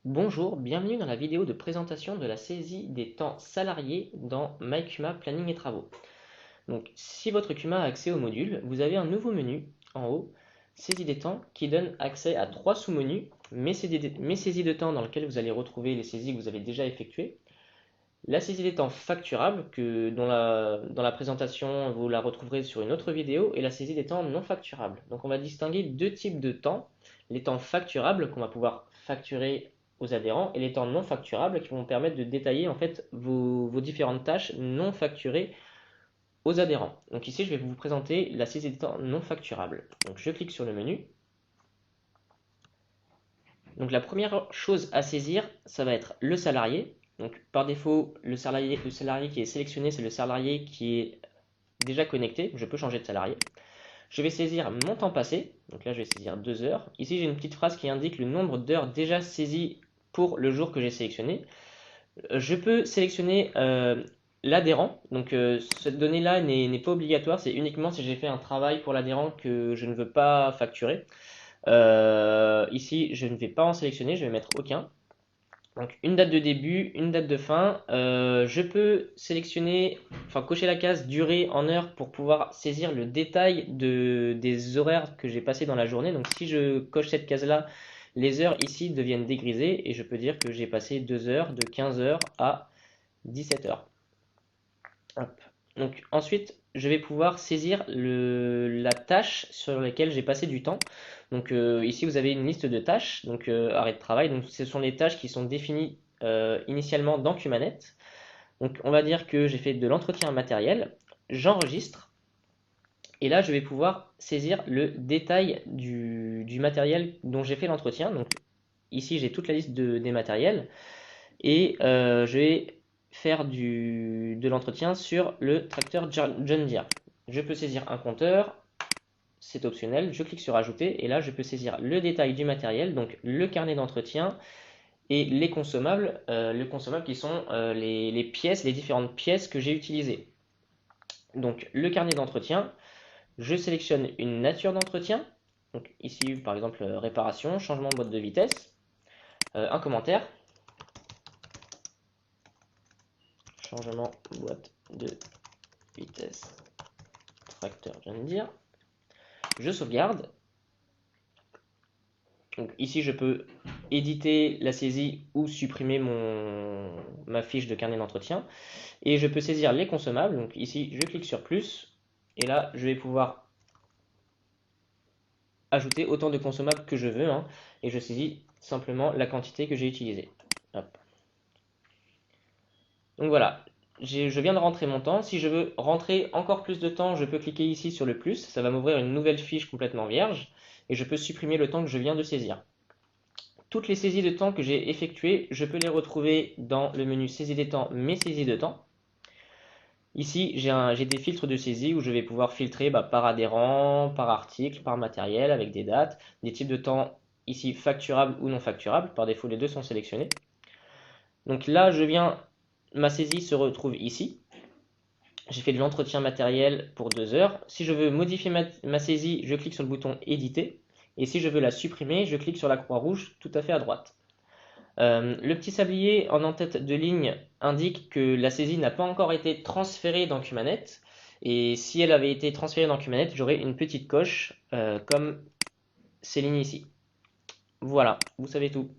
Bonjour, bienvenue dans la vidéo de présentation de la saisie des temps salariés dans MyCuma Planning et Travaux. Donc, si votre CUMA a accès au module, vous avez un nouveau menu en haut, saisie des temps, qui donne accès à trois sous-menus, mes saisies de temps dans lesquelles vous allez retrouver les saisies que vous avez déjà effectuées, la saisie des temps facturable, dans la présentation vous la retrouverez sur une autre vidéo, et la saisie des temps non facturables. Donc on va distinguer deux types de temps, les temps facturables qu'on va pouvoir facturer aux adhérents et les temps non facturables qui vont permettre de détailler en fait vos différentes tâches non facturées aux adhérents. Donc ici je vais vous présenter la saisie des temps non facturables. Donc je clique sur le menu. Donc la première chose à saisir, ça va être le salarié. Donc par défaut, le salarié qui est sélectionné, c'est le salarié qui est déjà connecté. Je peux changer de salarié. Je vais saisir mon temps passé. Donc là, je vais saisir 2 heures. Ici, j'ai une petite phrase qui indique le nombre d'heures déjà saisies pour le jour que j'ai sélectionné. Je peux sélectionner l'adhérent. Donc cette donnée-là n'est pas obligatoire. C'est uniquement si j'ai fait un travail pour l'adhérent que je ne veux pas facturer. Ici, je ne vais pas en sélectionner, je vais mettre aucun. Donc une date de début, une date de fin. Je peux sélectionner, enfin cocher la case durée en heures pour pouvoir saisir le détail des horaires que j'ai passés dans la journée. Donc si je coche cette case-là, les heures ici deviennent dégrisées et je peux dire que j'ai passé 2 heures de 15 heures à 17 heures. Hop. Donc ensuite, je vais pouvoir saisir la tâche sur laquelle j'ai passé du temps. Donc ici, vous avez une liste de tâches, donc arrêt de travail. Donc ce sont les tâches qui sont définies initialement dans Cumanet. Donc on va dire que j'ai fait de l'entretien matériel, j'enregistre, et là je vais pouvoir saisir le détail du matériel dont j'ai fait l'entretien. Donc ici j'ai toute la liste des matériels, et je vais faire de l'entretien sur le tracteur John Deere. Je peux saisir un compteur, c'est optionnel, je clique sur ajouter et là je peux saisir le détail du matériel, donc le carnet d'entretien et les consommables, qui sont les pièces, les différentes pièces que j'ai utilisées. Donc le carnet d'entretien, je sélectionne une nature d'entretien, donc ici par exemple réparation, changement de boîte de vitesse, un commentaire, changement boîte de vitesse tracteur John Deere. Je sauvegarde. Donc ici, je peux éditer la saisie ou supprimer ma fiche de carnet d'entretien. Et je peux saisir les consommables. Donc ici, je clique sur plus. Et là, je vais pouvoir ajouter autant de consommables que je veux. Et je saisis simplement la quantité que j'ai utilisée. Hop. Donc voilà, je viens de rentrer mon temps. Si je veux rentrer encore plus de temps, je peux cliquer ici sur le plus. Ça va m'ouvrir une nouvelle fiche complètement vierge. Et je peux supprimer le temps que je viens de saisir. Toutes les saisies de temps que j'ai effectuées, je peux les retrouver dans le menu saisie des temps, mes saisies de temps. Ici, j'ai des filtres de saisie où je vais pouvoir filtrer par adhérent, par article, par matériel, avec des dates, des types de temps ici facturables ou non facturables. Par défaut, les deux sont sélectionnés. Donc là, ma saisie se retrouve ici. J'ai fait de l'entretien matériel pour 2 heures. Si je veux modifier ma saisie, je clique sur le bouton éditer. Et si je veux la supprimer, je clique sur la croix rouge tout à fait à droite. Le petit sablier en en-tête de ligne indique que la saisie n'a pas encore été transférée dans Cumanet. Et si elle avait été transférée dans Cumanet, j'aurais une petite coche comme ces lignes ici. Voilà, vous savez tout.